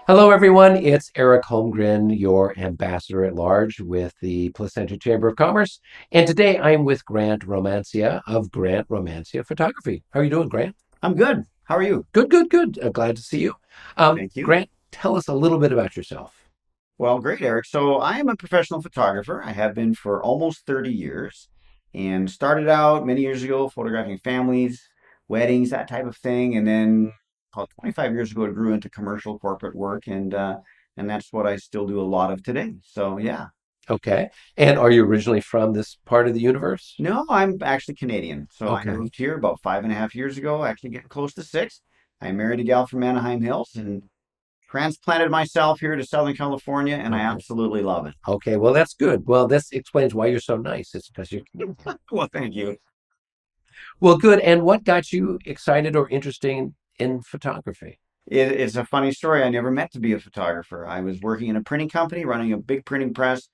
Hello, everyone. It's Eric Holmgren, your ambassador at large with the Placentia Chamber of Commerce. And today I'm with Grant Romancia of Grant Romancia Photography. How are you doing, Grant? I'm good. How are you? Good, good, good. Glad to see you. Thank you. Grant, tell us a little bit about yourself. Well, great, Eric. So I am a professional photographer. I have been for almost 30 years and started out many years ago photographing families, weddings, that type of thing. And then about 25 years ago, it grew into commercial corporate work. And that's what I still do a lot of today. So yeah. Okay. And are you originally from this part of the universe? No, I'm actually Canadian. So I Okay. moved here about 5.5 years ago, actually getting close to six. I married a gal from Anaheim Hills and transplanted myself here to Southern California, and I Okay. absolutely love it. Okay. Well, that's good. Well, this explains why you're so nice. It's because you're Well, thank you. well, good. And what got you excited or interesting in photography? It's a funny story. I never meant to be a photographer. I was working in a printing company, running a big printing press.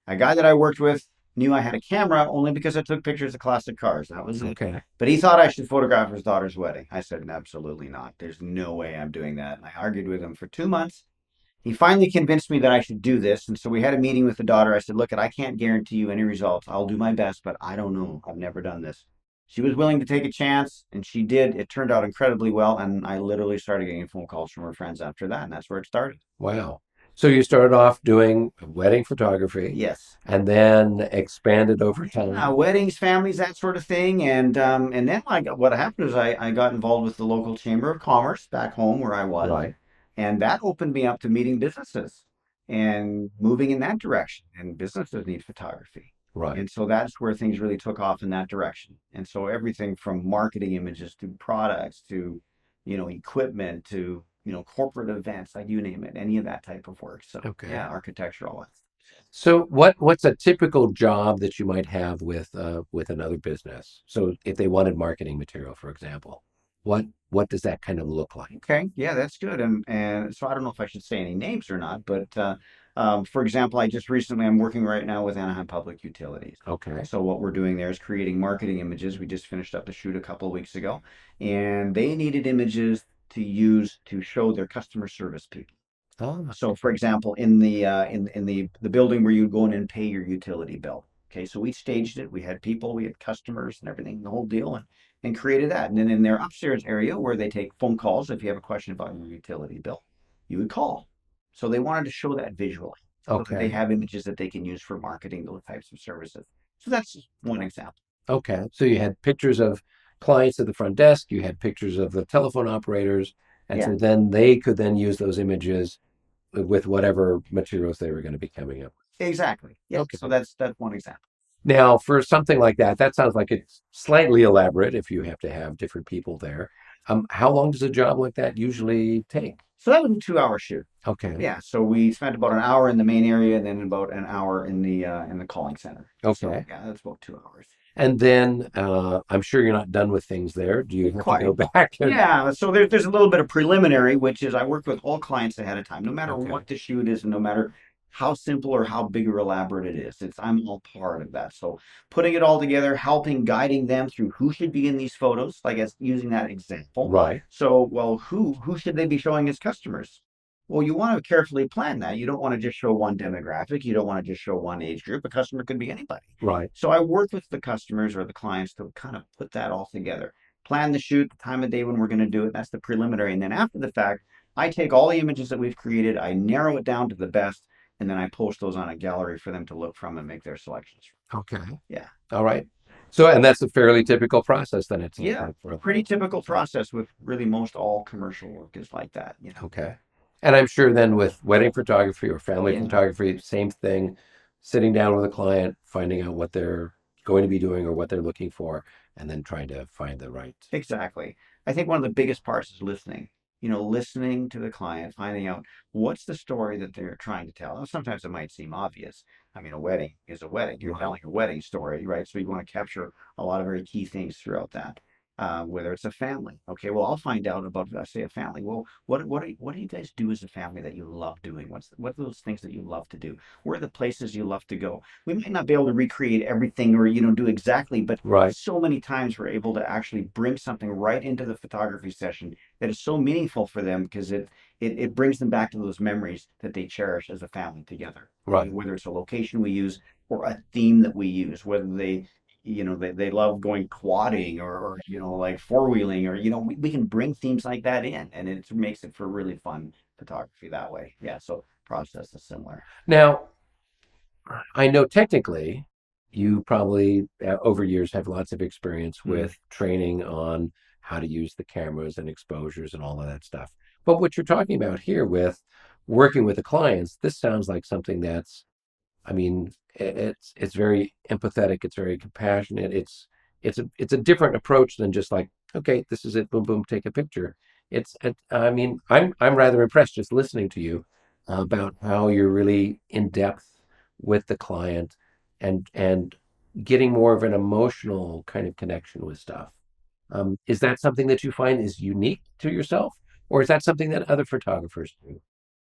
A guy that I worked with knew I had a camera only because I took pictures of classic cars. That was it. Okay. But he thought I should photograph his daughter's wedding. I said, absolutely not. There's no way I'm doing that. And I argued with him for 2 months. He finally convinced me that I should do this. And so we had a meeting with the daughter. I said, look, I can't guarantee you any results. I'll do my best, but I don't know. I've never done this. She was willing to take a chance, and she did. It turned out incredibly well. And I literally started getting phone calls from her friends after that. And that's where it started. Wow. So you started off doing wedding photography Yes. and then expanded over time. Weddings, families, that sort of thing. And then what happened is I got involved with the local chamber of commerce back home where I was. Right. And that opened me up to meeting businesses and moving in that direction. And businesses need photography. Right. And so that's where things really took off in that direction. And so everything from marketing images to products to, equipment to, corporate events, like you name it, any of that type of work. So Okay. yeah, architecture, all that. So what's a typical job that you might have with another business? So if they wanted marketing material, for example, what does that kind of look like? Okay, yeah, that's good. And so I don't know if I should say any names or not, but for example, I'm working right now with Anaheim Public Utilities. Okay. So what we're doing there is creating marketing images. We just finished up the shoot a couple of weeks ago, and they needed images to use to show their customer service people. Oh, So, for example, in the building where you go in and pay your utility bill. Okay, so we staged it. We had people, we had customers, and everything, the whole deal, and created that. And then in their upstairs area where they take phone calls, if you have a question about your utility bill, you would call. So they wanted to show that visually, so that they okay. have images that they can use for marketing those types of services. So that's just one example. Okay. So you had pictures of clients at the front desk, you had pictures of the telephone operators, and Yeah, so then they could then use those images with whatever materials they were going to be coming up exactly. Yeah. with. So Okay. that's one example. Now, for something like that, that sounds like it's slightly elaborate if you have to have different people there. How long does a job like that usually take? So that was a 2 hour shoot. Okay. Yeah, so we spent about an hour in the main area and then about an hour in the calling center. So Okay. yeah, that's about 2 hours. And then I'm sure you're not done with things there. Do you have to go Quite. back and Yeah, so there's a little bit of preliminary, which is I work with all clients ahead of time, no matter okay. what the shoot is, and no matter how simple or how big or elaborate it is. I'm all part of that. So putting it all together, helping, guiding them through who should be in these photos, like as using that example. Right. So, well, who should they be showing as customers? Well, you want to carefully plan that. You don't want to just show one demographic. You don't want to just show one age group. A customer could be anybody. Right. So I work with the customers or the clients to kind of put that all together. Plan the shoot, the time of day when we're going to do it. That's the preliminary. And then after the fact, I take all the images that we've created, I narrow it down to the best, and then I post those on a gallery for them to look from and make their selections. Okay. Yeah. All right. So, and that's a fairly typical process then it sounds Yeah. like for Pretty typical process with really most all commercial work is like that. okay. And I'm sure then with wedding photography or family Yeah. photography, same thing, sitting down with a client, finding out what they're going to be doing or what they're looking for, and then trying to find the right. Exactly. I think one of the biggest parts is listening. Listening to the client, finding out what's the story that they're trying to tell. And sometimes it might seem obvious. I mean, a wedding is a wedding. You're Right. telling a wedding story, right? So you want to capture a lot of very key things throughout that. Whether it's a family, okay. Well, I'll find out about, say, a family. Well, what do you guys do as a family that you love doing? What are those things that you love to do? Where are the places you love to go? We might not be able to recreate everything or do exactly, but Right. so many times we're able to actually bring something right into the photography session that is so meaningful for them because it brings them back to those memories that they cherish as a family together. Right. Whether it's a location we use or a theme that we use, whether they love going quadding or like four-wheeling, or we can bring themes like that in, and it makes it for really fun photography that way. Yeah, so process is similar. Now, I know technically you probably over years have lots of experience Mm. with training on how to use the cameras and exposures and all of that stuff. But what you're talking about here with working with the clients, this sounds like something that's, I mean, it's very empathetic. It's very compassionate. It's a different approach than just like, okay, this is it, boom, boom, take a picture. I mean, I'm rather impressed just listening to you about how you're really in depth with the client and getting more of an emotional kind of connection with stuff. Is that something that you find is unique to yourself, or is that something that other photographers do?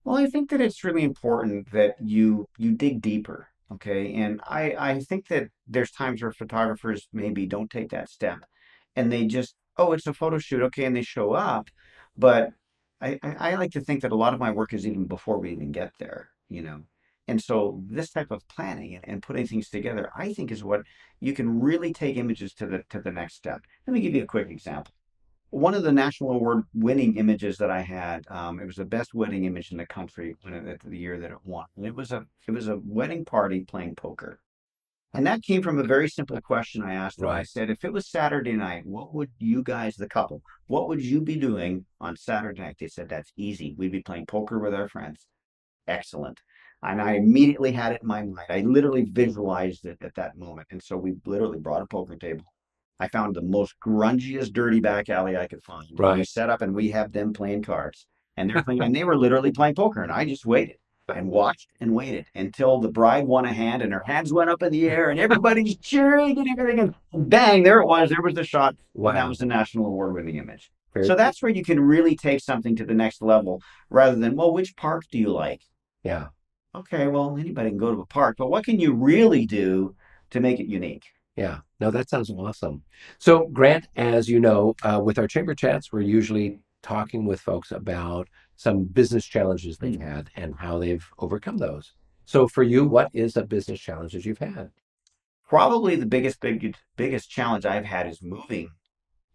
Well, I think that it's really important that you dig deeper, okay? And I think that there's times where photographers maybe don't take that step, and they just, oh, it's a photo shoot, okay, and they show up. But I like to think that a lot of my work is even before we even get there, you know. And so this type of planning and putting things together, I think, is what you can really take images to the next step. Let me give you a quick example. One of the national award winning images that I had, it was the best wedding image in the country the year that it won. And it was a wedding party playing poker. And that came from a very simple question I asked them. I Right. said, if it was Saturday night, what would you guys, the couple, what would you be doing on Saturday night? They said, that's easy. We'd be playing poker with our friends. Excellent. And I immediately had it in my mind. I literally visualized it at that moment. And so we literally brought a poker table. I found the most grungiest, dirty back alley I could find. And we Right. set up and we have them playing cards. And they're playing, and they were literally playing poker. And I just waited and watched and waited until the bride won a hand and her hands went up in the air and everybody's cheering and everything. And bang, there it was. There was the shot. And that Wow. was the national award winning image. Very So cool. that's where you can really take something to the next level rather than, well, which park do you like? Yeah. Okay, well, anybody can go to a park, but what can you really do to make it unique? Yeah, no, that sounds awesome. So, Grant, as you know, with our chamber chats, we're usually talking with folks about some business challenges they've Hmm. had and how they've overcome those. So, for you, what is a business challenge that you've had? Probably the biggest challenge I've had is moving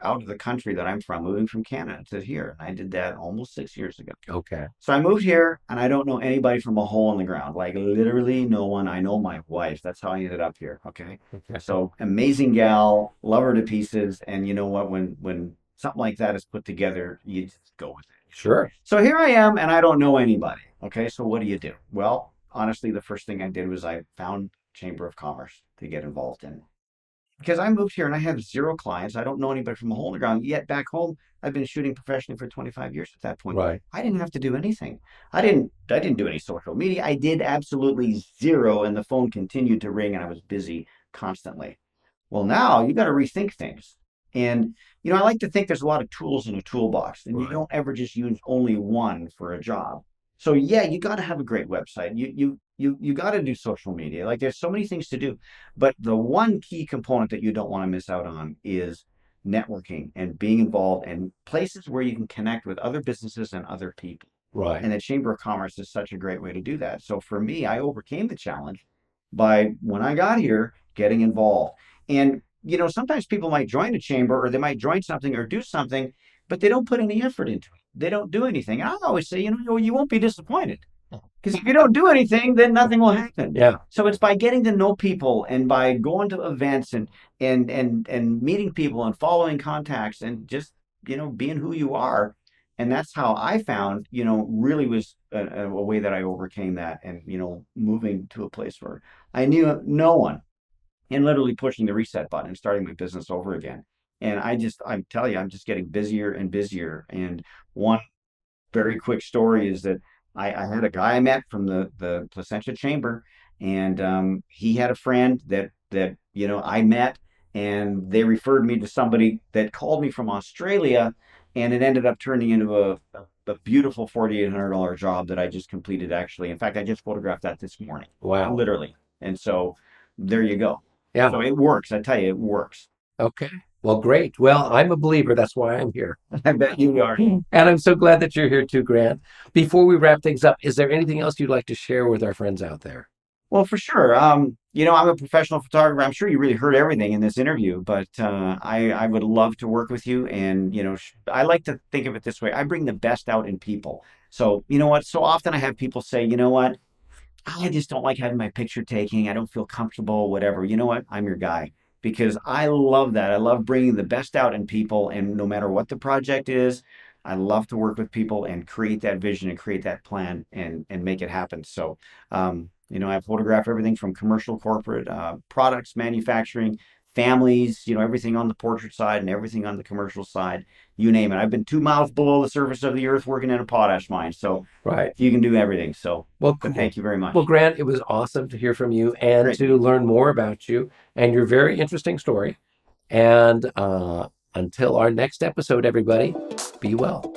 out of the country that I'm from, moving from Canada to here. And I did that almost 6 years ago. Okay. So I moved here and I don't know anybody from a hole in the ground. Like literally no one. I know my wife. That's how I ended up here. Okay. Okay. So amazing gal, love her to pieces. And you know what? When something like that is put together, you just go with it. Sure. So here I am and I don't know anybody. Okay. So what do you do? Well, honestly, the first thing I did was I found Chamber of Commerce to get involved in because I moved here and I have zero clients. I don't know anybody from a hole in the ground. Yet back home, I've been shooting professionally for 25 years at that point. Right. I didn't have to do anything. I didn't do any social media. I did absolutely zero and the phone continued to ring and I was busy constantly. Well, now you got to rethink things. And, I like to think there's a lot of tools in a toolbox, and you Right. don't ever just use only one for a job. So yeah, you got to have a great website. You got to do social media. Like there's so many things to do, but the one key component that you don't want to miss out on is networking and being involved in places where you can connect with other businesses and other people. Right. And the Chamber of Commerce is such a great way to do that. So for me, I overcame the challenge by when I got here, getting involved. And sometimes people might join a chamber or they might join something or do something, but they don't put any effort into it. They don't do anything. And I always say, you won't be disappointed. Because if you don't do anything, then nothing will happen. Yeah. So it's by getting to know people and by going to events and meeting people and following contacts and just being who you are. And that's how I found really was a way that I overcame that and moving to a place where I knew no one and literally pushing the reset button and starting my business over again. And I'm telling you, I'm just getting busier and busier. And one very quick story is that I had a guy I met from the Placentia Chamber, and he had a friend that I met, and they referred me to somebody that called me from Australia, and it ended up turning into a beautiful $4,800 job that I just completed. Actually, in fact, I just photographed that this morning, Wow. literally. And so there you go. Yeah. So it works. I tell you, it works. Okay. Well, great. Well, I'm a believer. That's why I'm here. I bet you are. And I'm so glad that you're here too, Grant. Before we wrap things up, is there anything else you'd like to share with our friends out there? Well, for sure. I'm a professional photographer. I'm sure you really heard everything in this interview, but I would love to work with you. And, I like to think of it this way. I bring the best out in people. So, you know what? So often I have people say, you know what? I just don't like having my picture taking. I don't feel comfortable, whatever. You know what? I'm your guy because I love that. I love bringing the best out in people. And no matter what the project is, I love to work with people and create that vision and create that plan and make it happen. So, I photograph everything from commercial, corporate, products, manufacturing, families, everything on the portrait side and everything on the commercial side, you name it. I've been 2 miles below the surface of the earth working in a potash mine. So, Right. you can do everything. So, Well, but cool. thank you very Well, much. Grant, it was awesome to hear from you and Great. to learn more about you and your very interesting story. And until our next episode, everybody, be well.